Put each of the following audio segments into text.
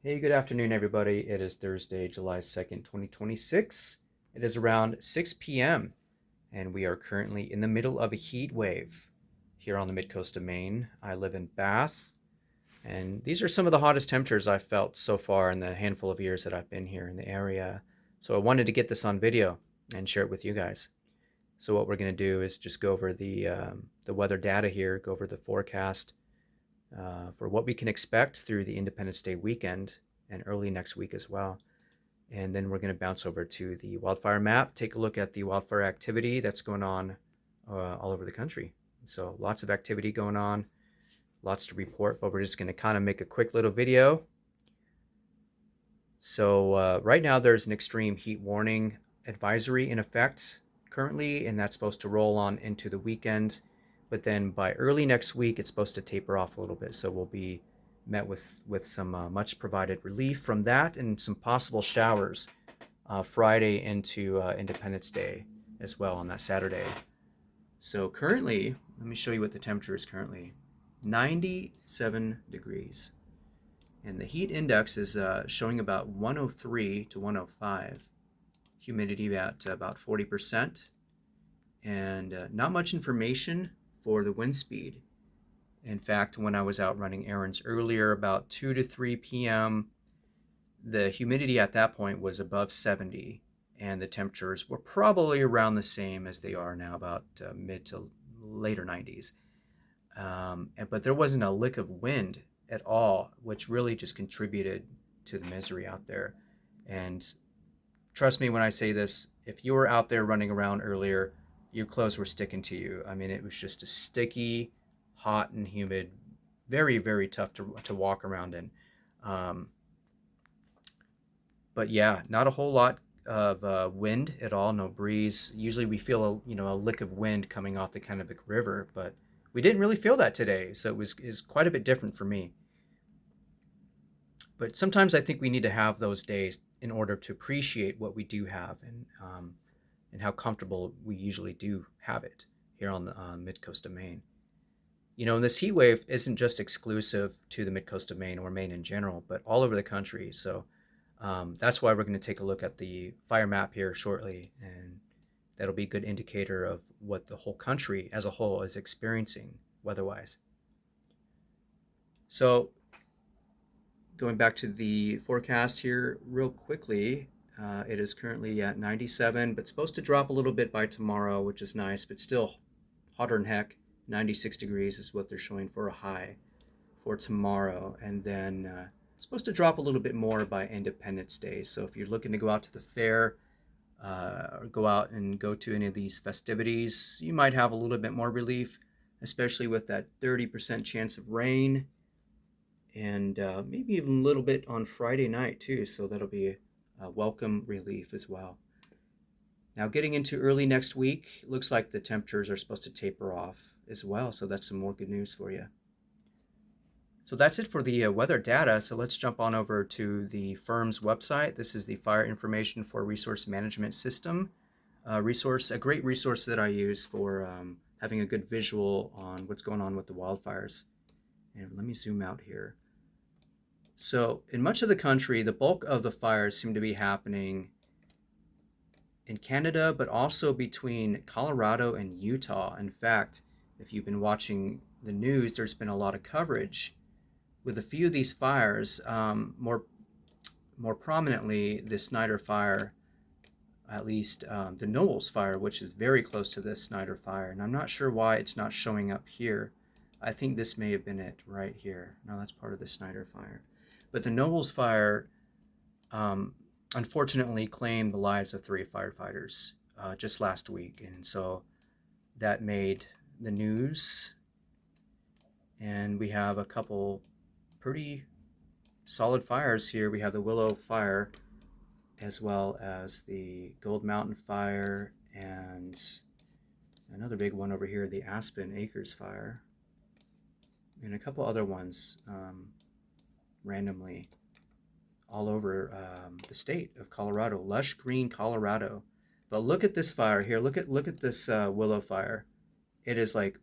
Hey, good afternoon, everybody. It is Thursday, July 2nd, 2026. It is around 6 p.m., and we are currently in the middle of a heat wave here on the mid-coast of Maine. I live in Bath, and these are some of the hottest temperatures I've felt so far in the handful of years that I've been here in the area. So I wanted to get this on video and share it with you guys. So what we're going to do is just go over the weather data here, go over the forecast for what we can expect through the Independence Day weekend and early next week as well. And then we're going to bounce over to the wildfire map, take a look at the wildfire activity that's going on all over the country. So lots of activity going on, lots to report, but we're just going to kind of make a quick little video. So right now there's an extreme heat warning advisory in effect currently, and that's supposed to roll on into the weekend. But then by early next week, it's supposed to taper off a little bit. So we'll be met with some much provided relief from that and some possible showers Friday into Independence Day as well on that Saturday. So currently, let me show you what the temperature is currently. 97 degrees. And the heat index is showing about 103 to 105. Humidity at about 40%. And not much information for the wind speed. In fact, when I was out running errands earlier, about 2 to 3 p.m., the humidity at that point was above 70, and the temperatures were probably around the same as they are now, about mid to later 90s. But there wasn't a lick of wind at all, which really just contributed to the misery out there. And trust me when I say this, if you were out there running around earlier, your clothes were sticking to you. I mean, it was just a sticky, hot, and humid, very, very tough to walk around in. Um, but yeah, not a whole lot of wind at all, no breeze. Usually we feel a lick of wind coming off the Kennebec River, but we didn't really feel that today, so is quite a bit different for me. But sometimes I think we need to have those days in order to appreciate what we do have and how comfortable we usually do have it here on the mid coast of Maine. And this heat wave isn't just exclusive to the mid coast of Maine or Maine in general, but all over the country. So that's why we're going to take a look at the fire map here shortly, and that'll be a good indicator of what the whole country as a whole is experiencing weather-wise. So going back to the forecast here real quickly, it is currently at 97, but supposed to drop a little bit by tomorrow, which is nice, but still hotter than heck. 96 degrees is what they're showing for a high for tomorrow. And then supposed to drop a little bit more by Independence Day. So if you're looking to go out to the fair or go out and go to any of these festivities, you might have a little bit more relief, especially with that 30% chance of rain. And maybe even a little bit on Friday night too. So that'll be a welcome relief as well. Now getting into early next week, looks like the temperatures are supposed to taper off as well. So that's some more good news for you. So that's it for the weather data. So let's jump on over to the firm's website. This is the Fire Information for Resource Management System resource, a great resource that I use for having a good visual on what's going on with the wildfires. And let me zoom out here. So in much of the country, the bulk of the fires seem to be happening in Canada, but also between Colorado and Utah. In fact, if you've been watching the news, there's been a lot of coverage with a few of these fires, more prominently the Snyder Fire, at least the Knowles Fire, which is very close to the Snyder Fire. And I'm not sure why it's not showing up here. I think this may have been it right here. No, that's part of the Snyder Fire. But the Knowles Fire, unfortunately, claimed the lives of 3 firefighters just last week. And so that made the news. And we have a couple pretty solid fires here. We have the Willow Fire as well as the Gold Mountain Fire and another big one over here, the Aspen Acres Fire, and a couple other ones randomly all over the state of Colorado, lush green Colorado. But look at this fire here. Look at this Willow Fire. It is like,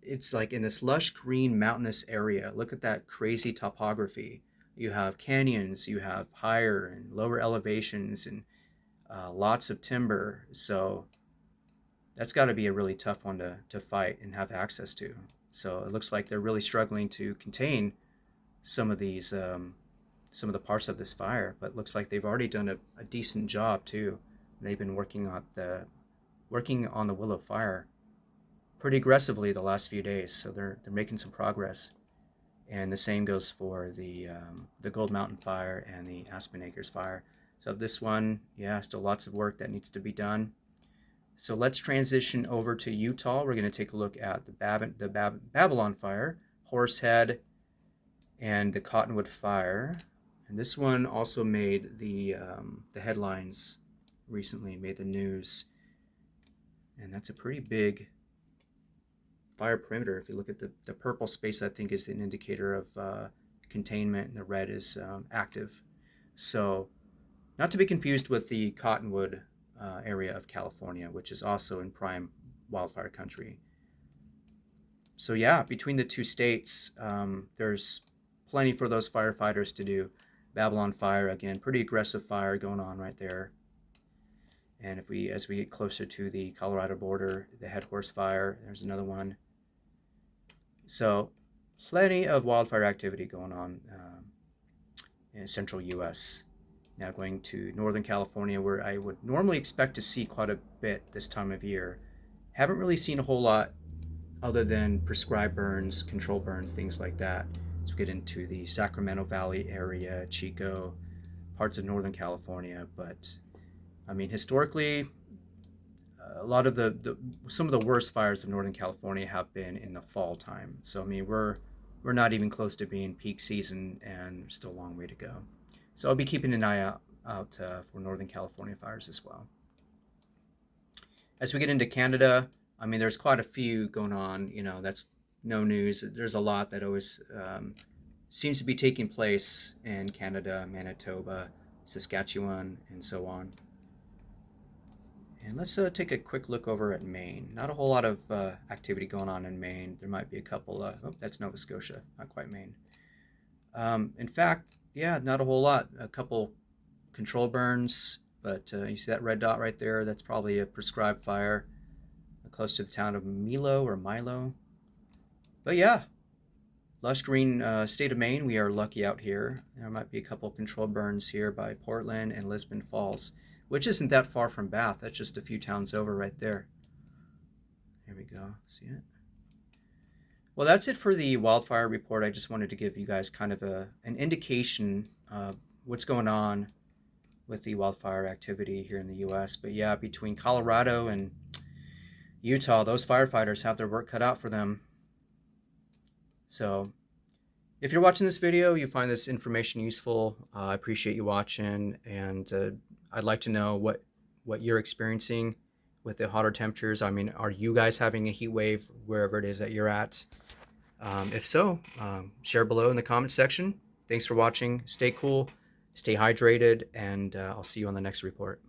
it's like in this lush green mountainous area. Look at that crazy topography. you have canyons, you have higher and lower elevations, and lots of timber. So that's got to be a really tough one to fight and have access to. So it looks like they're really struggling to contain some of these some of the parts of this fire, but it looks like they've already done a decent job too. They've been working on the Willow Fire pretty aggressively the last few days, so they're making some progress. And the same goes for the Gold Mountain Fire and the Aspen Acres Fire. So this one, yeah, still lots of work that needs to be done. So let's transition over to Utah. We're going to take a look at the Babylon Fire, Horsehead, and the Cottonwood Fire. And this one also made the headlines recently, made the news. And that's a pretty big fire perimeter. If you look at the purple space, I think is an indicator of containment, and the red is active. So not to be confused with the Cottonwood area of California, which is also in prime wildfire country. So yeah, between the two states, there's plenty for those firefighters to do. Babylon Fire, again, pretty aggressive fire going on right there. And as we get closer to the Colorado border, the Head Horse Fire, there's another one. So plenty of wildfire activity going on in central U.S. Now going to Northern California, where I would normally expect to see quite a bit this time of year. Haven't really seen a whole lot other than prescribed burns, controlled burns, things like that. As we get into the Sacramento Valley area, Chico, parts of Northern California. But I mean, historically, a lot of some of the worst fires of Northern California have been in the fall time. So I mean, we're not even close to being peak season, and there's still a long way to go. So I'll be keeping an eye out for Northern California fires as well. As we get into Canada, I mean, there's quite a few going on. You know, that's no news. There's a lot that always seems to be taking place in Canada, Manitoba, Saskatchewan, and so on. And let's take a quick look over at Maine. Not a whole lot of activity going on in Maine. There might be a couple. Oh, that's Nova Scotia, not quite Maine. In fact, yeah, not a whole lot. A couple control burns, but you see that red dot right there? That's probably a prescribed fire close to the town of Milo. But yeah, lush green state of Maine. We are lucky out here. There might be a couple control burns here by Portland and Lisbon Falls, which isn't that far from Bath. That's just a few towns over right there. Here we go. See it? Well, that's it for the wildfire report. I just wanted to give you guys kind of an indication of what's going on with the wildfire activity here in the U.S. But yeah, between Colorado and Utah, those firefighters have their work cut out for them. So if you're watching this video, you find this information useful, I appreciate you watching, and I'd like to know what you're experiencing with the hotter temperatures. I mean, are you guys having a heat wave wherever it is that you're at? If so, share below in the comment section. Thanks for watching. Stay cool, stay hydrated, and I'll see you on the next report.